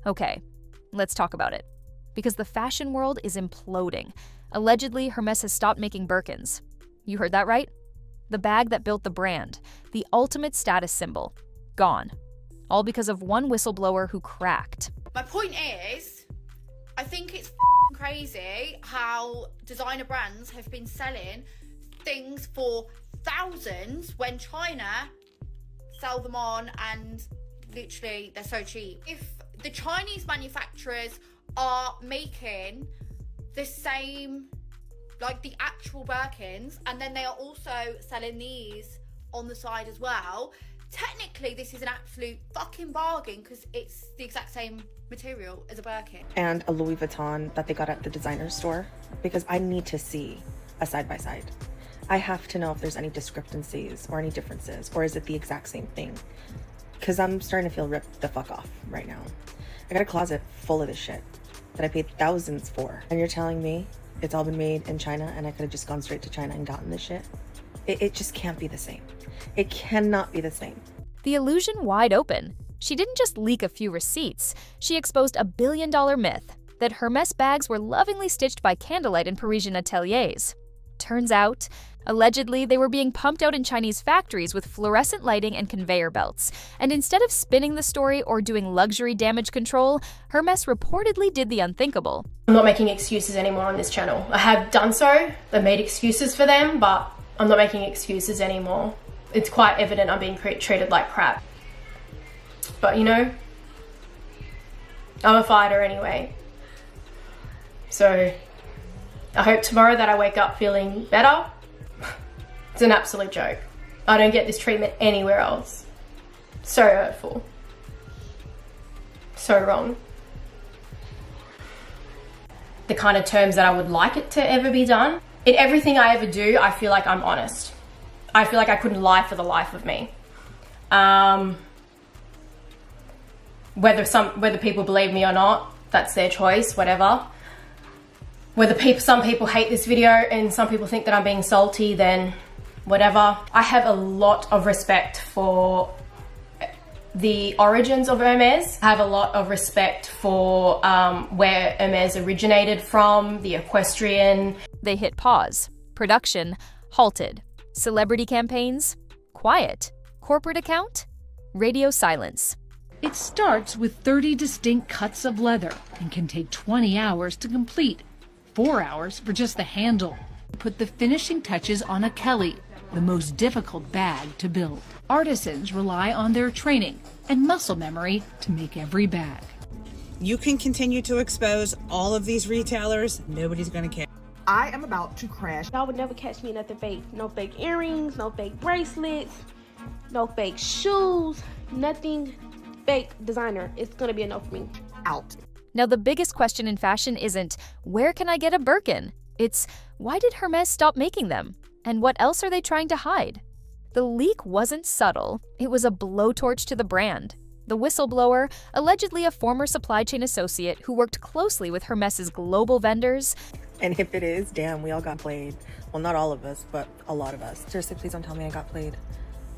Okay, let's talk about it. Because the fashion world is imploding. Allegedly, Hermes has stopped making Birkins. You heard that right? The bag that built the brand, the ultimate status symbol, gone. All because of one whistleblower who cracked. My point is, I think it's crazy how designer brands have been selling things for thousands when China sell them on and literally they're so cheap. If the Chinese manufacturers are making the same, like the actual Birkins, and then they are also selling these on the side as well, technically this is an absolute fucking bargain because it's the exact same material as a Birkin. And a Louis Vuitton that they got at the designer store, because I need to see a side-by-side. I have to know if there's any discrepancies or any differences, or is it the exact same thing? Because I'm starting to feel ripped the fuck off right now. I got a closet full of this shit that I paid thousands for. And you're telling me it's all been made in China and I could have just gone straight to China and gotten this shit? It just can't be the same. It cannot be the same. The illusion wide open. She didn't just leak a few receipts. She exposed a billion-dollar myth that Hermes bags were lovingly stitched by candlelight in Parisian ateliers. Turns out, allegedly, they were being pumped out in Chinese factories with fluorescent lighting and conveyor belts. And instead of spinning the story or doing luxury damage control, Hermes reportedly did the unthinkable. I'm not making excuses anymore on this channel. I have done so. I've made excuses for them, but I'm not making excuses anymore. It's quite evident I'm being treated like crap. But you know, I'm a fighter anyway. So I hope tomorrow that I wake up feeling better. It's an absolute joke. I don't get this treatment anywhere else. So hurtful. So wrong. The kind of terms that I would like it to ever be done. In everything I ever do, I feel like I'm honest. I feel like I couldn't lie for the life of me. Whether people believe me or not, that's their choice, whatever. Whether some people hate this video and some people think that I'm being salty, then whatever. I have a lot of respect for the origins of Hermes. I have a lot of respect for where Hermes originated from, the equestrian. They hit pause. Production halted. Celebrity campaigns quiet. Corporate account radio silence. It starts with 30 distinct cuts of leather and can take 20 hours to complete. 4 hours for just the handle. Put the finishing touches on a Kelly, the most difficult bag to build. Artisans rely on their training and muscle memory to make every bag. You can continue to expose all of these retailers. Nobody's going to care. I am about to crash. Y'all would never catch me in nothing fake. No fake earrings, no fake bracelets, no fake shoes, nothing fake designer. It's gonna be a no for me. Out. Now, the biggest question in fashion isn't, where can I get a Birkin? It's, why did Hermes stop making them? And what else are they trying to hide? The leak wasn't subtle. It was a blowtorch to the brand. The whistleblower, allegedly a former supply chain associate who worked closely with Hermes's global vendors. And if it is, damn, we all got played. Well, not all of us, but a lot of us. Seriously, please don't tell me I got played.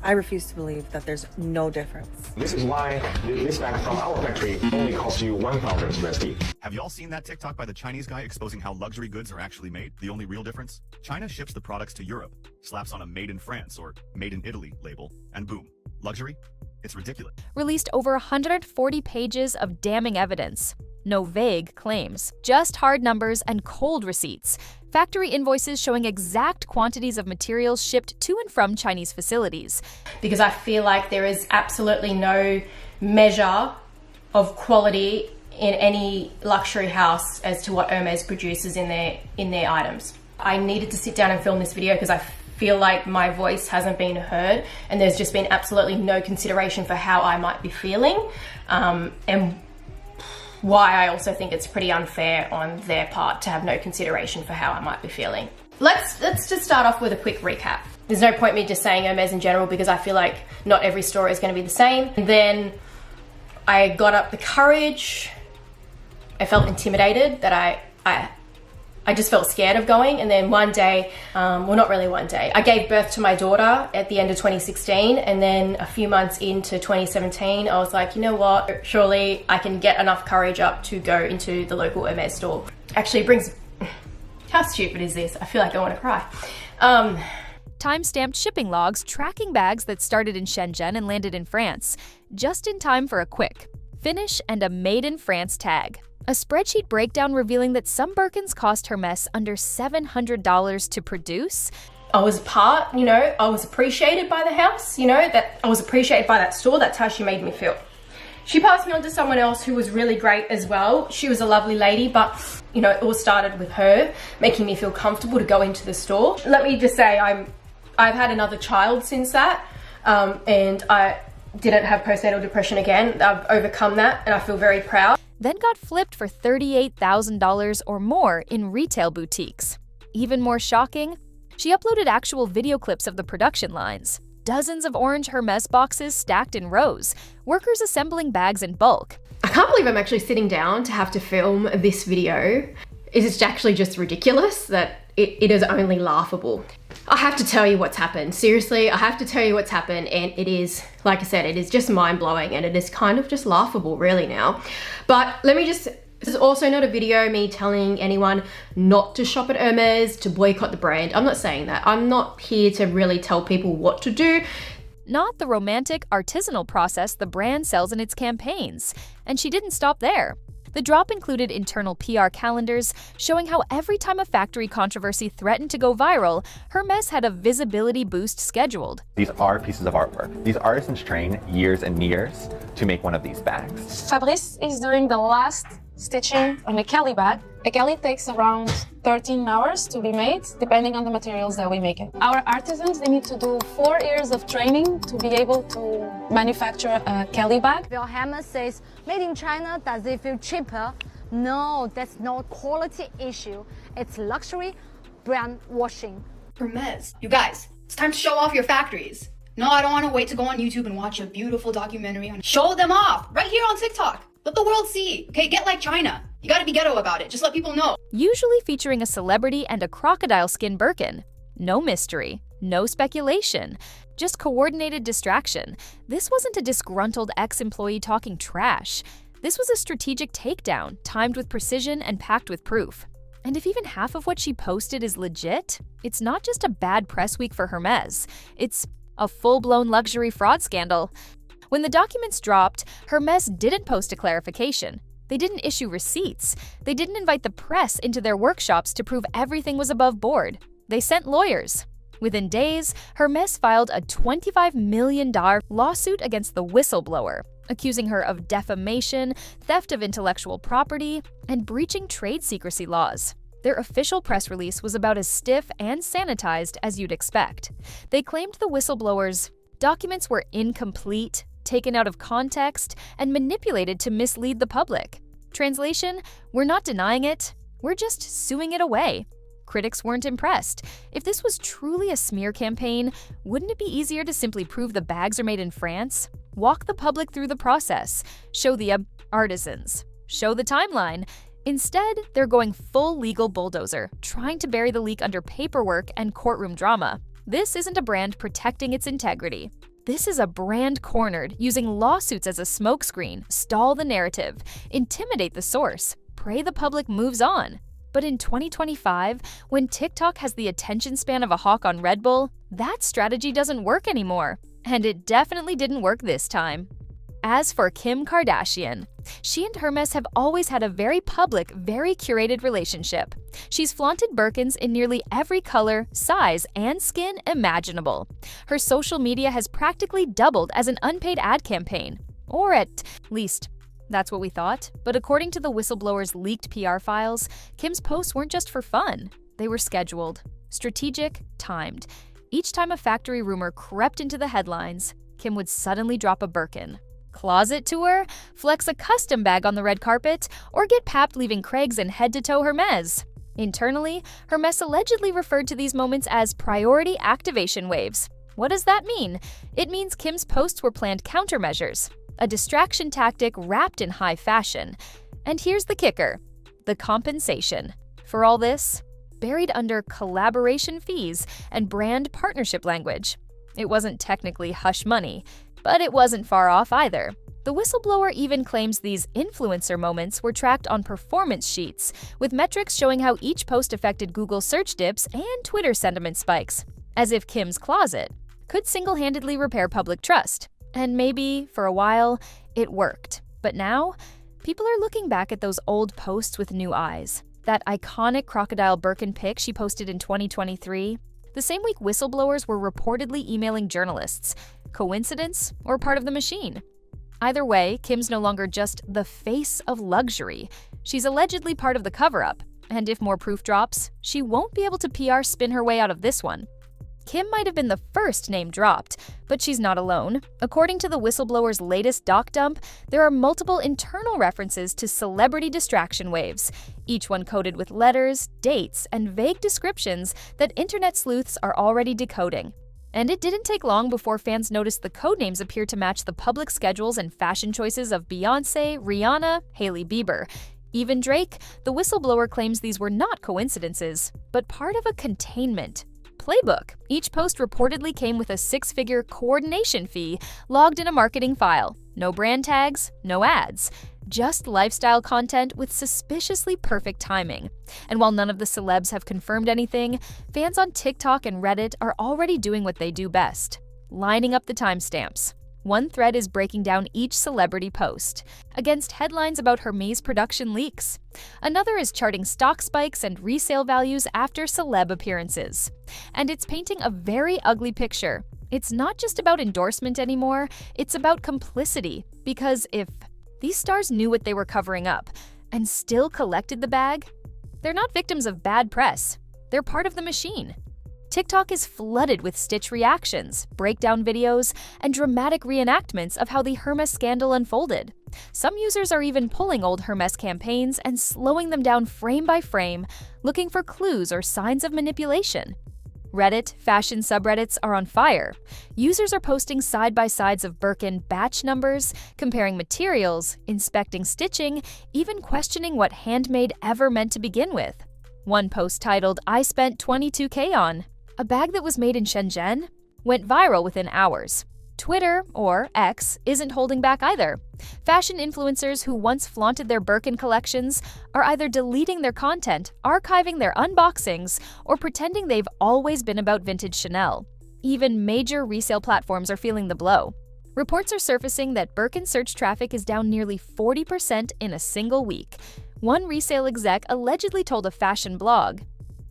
I refuse to believe that there's no difference. This is why this bag from our factory only costs you 1,000 USD. Have you all seen that TikTok by the Chinese guy exposing how luxury goods are actually made? The only real difference? China ships the products to Europe, slaps on a made in France or made in Italy label, and boom, luxury? It's ridiculous. Released over 140 pages of damning evidence. No vague claims, just hard numbers and cold receipts. Factory invoices showing exact quantities of materials shipped to and from Chinese facilities. Because I feel like there is absolutely no measure of quality in any luxury house as to what Hermes produces in their items. I needed to sit down and film this video because I feel like my voice hasn't been heard and there's just been absolutely no consideration for how I might be feeling, and why I also think it's pretty unfair on their part to have no consideration for how I might be feeling. Let's just start off with a quick recap. There's no point me just saying Hermes in general because I feel like not every store is going to be the same. And then I got up the courage. I felt intimidated that I just felt scared of going. And then one day, well, not really one day, I gave birth to my daughter at the end of 2016. And then a few months into 2017, I was like, you know what? Surely I can get enough courage up to go into the local Hermes store. Actually, it brings, how stupid is this? I feel like I want to cry. Time-stamped shipping logs tracking bags that started in Shenzhen and landed in France, just in time for a quick finish and a Made in France tag. A spreadsheet breakdown revealing that some Birkins cost Hermès under $700 to produce. I was I was appreciated by the house, that I was appreciated by that store. That's how she made me feel. She passed me on to someone else who was really great as well. She was a lovely lady, but it all started with her making me feel comfortable to go into the store. Let me just say, I've had another child since that, and I didn't have postnatal depression again. I've overcome that, and I feel very proud. Then got flipped for $38,000 or more in retail boutiques. Even more shocking, she uploaded actual video clips of the production lines. Dozens of orange Hermès boxes stacked in rows, workers assembling bags in bulk. I can't believe I'm actually sitting down to have to film this video. It's actually just ridiculous that it is only laughable. I have to tell you what's happened. Seriously, I have to tell you what's happened, and it is, like I said, it is just mind-blowing, and it is kind of just laughable really now. But this is also not a video me telling anyone not to shop at Hermes, to boycott the brand. I'm not saying that. I'm not here to really tell people what to do. Not the romantic, artisanal process the brand sells in its campaigns. And she didn't stop there. The drop included internal PR calendars showing how every time a factory controversy threatened to go viral, Hermès had a visibility boost scheduled. These are pieces of artwork. These artisans train years and years to make one of these bags. Fabrice is doing the last stitching on a Kelly bag. A Kelly takes around 13 hours to be made, depending on the materials that we make it. Our artisans, they need to do 4 years of training to be able to manufacture a Kelly bag. Hermes says, made in China, does it feel cheaper? No, that's not quality issue. It's luxury brand washing. Hermes, you guys, it's time to show off your factories. No, I don't want to wait to go on YouTube and watch a beautiful documentary on. Show them off right here on TikTok. Let the world see. Okay, get like China. You gotta be ghetto about it. Just let people know. Usually featuring a celebrity and a crocodile skin Birkin. No mystery, no speculation, just coordinated distraction. This wasn't a disgruntled ex-employee talking trash. This was a strategic takedown, timed with precision and packed with proof. And if even half of what she posted is legit, it's not just a bad press week for Hermes. It's a full-blown luxury fraud scandal. When the documents dropped, Hermes didn't post a clarification. They didn't issue receipts. They didn't invite the press into their workshops to prove everything was above board. They sent lawyers. Within days, Hermes filed a $25 million lawsuit against the Whistleblower, accusing her of defamation, theft of intellectual property, and breaching trade secrecy laws. Their official press release was about as stiff and sanitized as you'd expect. They claimed the whistleblower's documents were incomplete, taken out of context, and manipulated to mislead the public. Translation, we're not denying it, we're just suing it away. Critics weren't impressed. If this was truly a smear campaign, wouldn't it be easier to simply prove the bags are made in France? Walk the public through the process, show the artisans, show the timeline. Instead, they're going full legal bulldozer, trying to bury the leak under paperwork and courtroom drama. This isn't a brand protecting its integrity. This is a brand cornered, using lawsuits as a smokescreen, stall the narrative, intimidate the source, pray the public moves on. But in 2025, when TikTok has the attention span of a hawk on Red Bull, that strategy doesn't work anymore. And it definitely didn't work this time. As for Kim Kardashian, she and Hermes have always had a very public, very curated relationship. She's flaunted Birkins in nearly every color, size, and skin imaginable. Her social media has practically doubled as an unpaid ad campaign. Or at least, that's what we thought. But according to the whistleblower's leaked PR files, Kim's posts weren't just for fun. They were scheduled, strategic, timed. Each time a factory rumor crept into the headlines, Kim would suddenly drop a Birkin. Closet tour, flex a custom bag on the red carpet, or get papped leaving Craig's in head-to-toe Hermes. Internally, Hermes allegedly referred to these moments as priority activation waves. What does that mean? It means Kim's posts were planned countermeasures, a distraction tactic wrapped in high fashion. And here's the kicker: the compensation. For all this, buried under collaboration fees and brand partnership language. It wasn't technically hush money, but it wasn't far off either. The whistleblower even claims these influencer moments were tracked on performance sheets, with metrics showing how each post affected Google search dips and Twitter sentiment spikes, as if Kim's closet could single-handedly repair public trust. And maybe, for a while, it worked. But now, people are looking back at those old posts with new eyes. That iconic crocodile Birkin pic she posted in 2023, the same week whistleblowers were reportedly emailing journalists. Coincidence or part of the machine? Either way, Kim's no longer just the face of luxury. She's allegedly part of the cover-up, and if more proof drops, she won't be able to PR spin her way out of this one. Kim might have been the first name dropped, but she's not alone. According to the whistleblower's latest doc dump, there are multiple internal references to celebrity distraction waves, each one coded with letters, dates, and vague descriptions that internet sleuths are already decoding. And it didn't take long before fans noticed the codenames appear to match the public schedules and fashion choices of Beyoncé, Rihanna, Hailey Bieber. Even Drake, the whistleblower claims these were not coincidences, but part of a containment playbook. Each post reportedly came with a six-figure coordination fee logged in a marketing file. No brand tags, no ads. Just lifestyle content with suspiciously perfect timing. And while none of the celebs have confirmed anything, fans on TikTok and Reddit are already doing what they do best, lining up the timestamps. One thread is breaking down each celebrity post against headlines about Hermes production leaks. Another is charting stock spikes and resale values after celeb appearances. And it's painting a very ugly picture. It's not just about endorsement anymore, it's about complicity. Because if these stars knew what they were covering up and still collected the bag, they're not victims of bad press. They're part of the machine. TikTok is flooded with stitch reactions, breakdown videos, and dramatic reenactments of how the Hermes scandal unfolded. Some users are even pulling old Hermes campaigns and slowing them down frame by frame, looking for clues or signs of manipulation. Reddit fashion subreddits are on fire. Users are posting side-by-sides of Birkin batch numbers, comparing materials, inspecting stitching, even questioning what handmade ever meant to begin with. One post titled, "I spent $22K on a bag that was made in Shenzhen," went viral within hours. Twitter, or X, isn't holding back either. Fashion influencers who once flaunted their Birkin collections are either deleting their content, archiving their unboxings, or pretending they've always been about vintage Chanel. Even major resale platforms are feeling the blow. Reports are surfacing that Birkin search traffic is down nearly 40% in a single week. One resale exec allegedly told a fashion blog,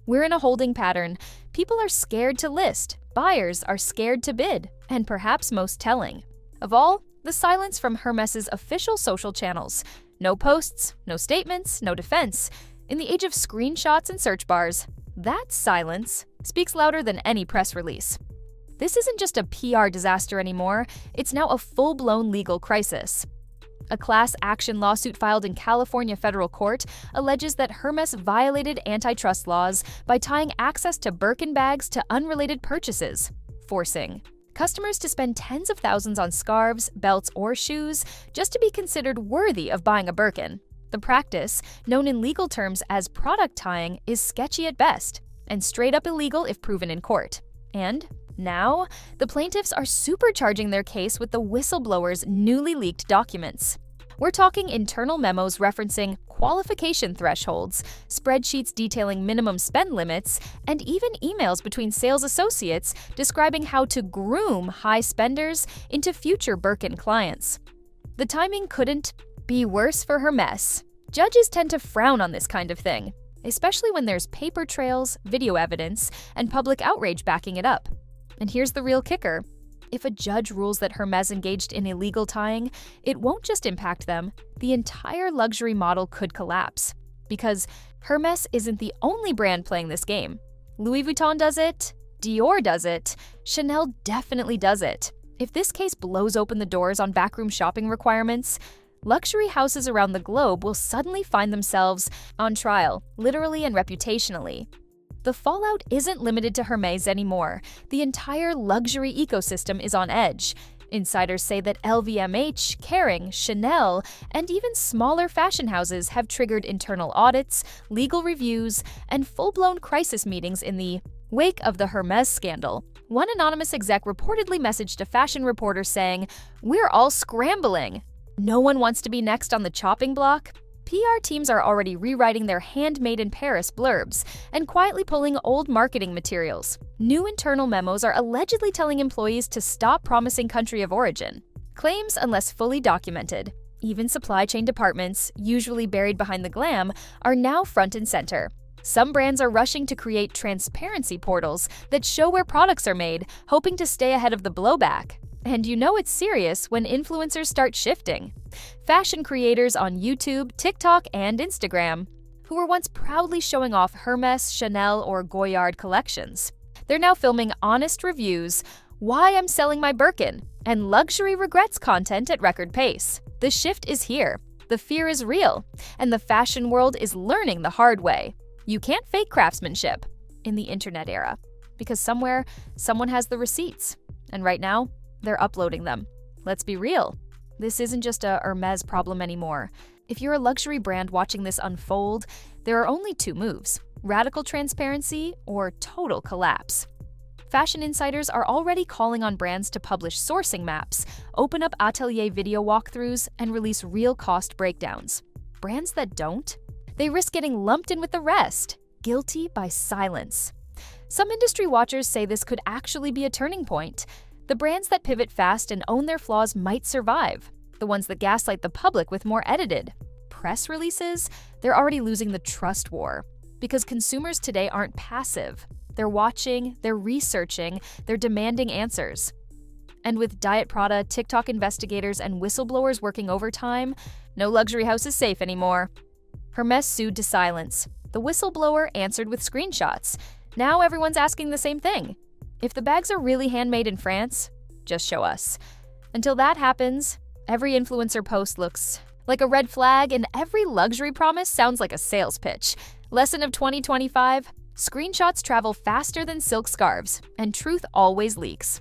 "We're in a holding pattern. People are scared to list. Buyers are scared to bid." And perhaps most telling of all, the silence from Hermes's official social channels. No posts, no statements, no defense. In the age of screenshots and search bars, that silence speaks louder than any press release. This isn't just a PR disaster anymore, it's now a full-blown legal crisis. A class action lawsuit filed in California federal court alleges that Hermes violated antitrust laws by tying access to Birkin bags to unrelated purchases, forcing customers to spend tens of thousands on scarves, belts, or shoes just to be considered worthy of buying a Birkin. The practice, known in legal terms as product tying, is sketchy at best and straight up illegal if proven in court. And now, the plaintiffs are supercharging their case with the whistleblower's newly leaked documents. We're talking internal memos referencing qualification thresholds, spreadsheets detailing minimum spend limits, and even emails between sales associates describing how to groom high spenders into future Birkin clients. The timing couldn't be worse for Hermes. Judges tend to frown on this kind of thing, especially when there's paper trails, video evidence, and public outrage backing it up. And here's the real kicker. If a judge rules that Hermes engaged in illegal tying, it won't just impact them, the entire luxury model could collapse. Because Hermes isn't the only brand playing this game. Louis Vuitton does it, Dior does it, Chanel definitely does it. If this case blows open the doors on backroom shopping requirements, luxury houses around the globe will suddenly find themselves on trial, literally and reputationally. The fallout isn't limited to Hermes anymore. The entire luxury ecosystem is on edge. Insiders say that LVMH, Kering, Chanel, and even smaller fashion houses have triggered internal audits, legal reviews, and full-blown crisis meetings in the wake of the Hermes scandal. One anonymous exec reportedly messaged a fashion reporter saying, "We're all scrambling. No one wants to be next on the chopping block." PR teams are already rewriting their handmade in Paris blurbs and quietly pulling old marketing materials. New internal memos are allegedly telling employees to stop promising country of origin. Claims unless fully documented. Even supply chain departments, usually buried behind the glam, are now front and center. Some brands are rushing to create transparency portals that show where products are made, hoping to stay ahead of the blowback. And you know it's serious when influencers start shifting. Fashion creators on YouTube, TikTok, and Instagram, who were once proudly showing off Hermes, Chanel, or Goyard collections. They're now filming honest reviews, why I'm selling my Birkin, and luxury regrets content at record pace. The shift is here, the fear is real, and the fashion world is learning the hard way. You can't fake craftsmanship in the internet era, because somewhere, someone has the receipts. And right now, they're uploading them. Let's be real. This isn't just a Hermes problem anymore. If you're a luxury brand watching this unfold, there are only two moves: radical transparency or total collapse. Fashion insiders are already calling on brands to publish sourcing maps, open up atelier video walkthroughs, and release real cost breakdowns. Brands that don't, they risk getting lumped in with the rest, guilty by silence. Some industry watchers say this could actually be a turning point. The brands that pivot fast and own their flaws might survive. The ones that gaslight the public with more edited press releases, they're already losing the trust war. Because consumers today aren't passive. They're watching, they're researching, they're demanding answers. And with Diet Prada, TikTok investigators, and whistleblowers working overtime, no luxury house is safe anymore. Hermes sued to silence. The whistleblower answered with screenshots. Now everyone's asking the same thing. If the bags are really handmade in France, just show us. Until that happens, every influencer post looks like a red flag and every luxury promise sounds like a sales pitch. Lesson of 2025, screenshots travel faster than silk scarves, and truth always leaks.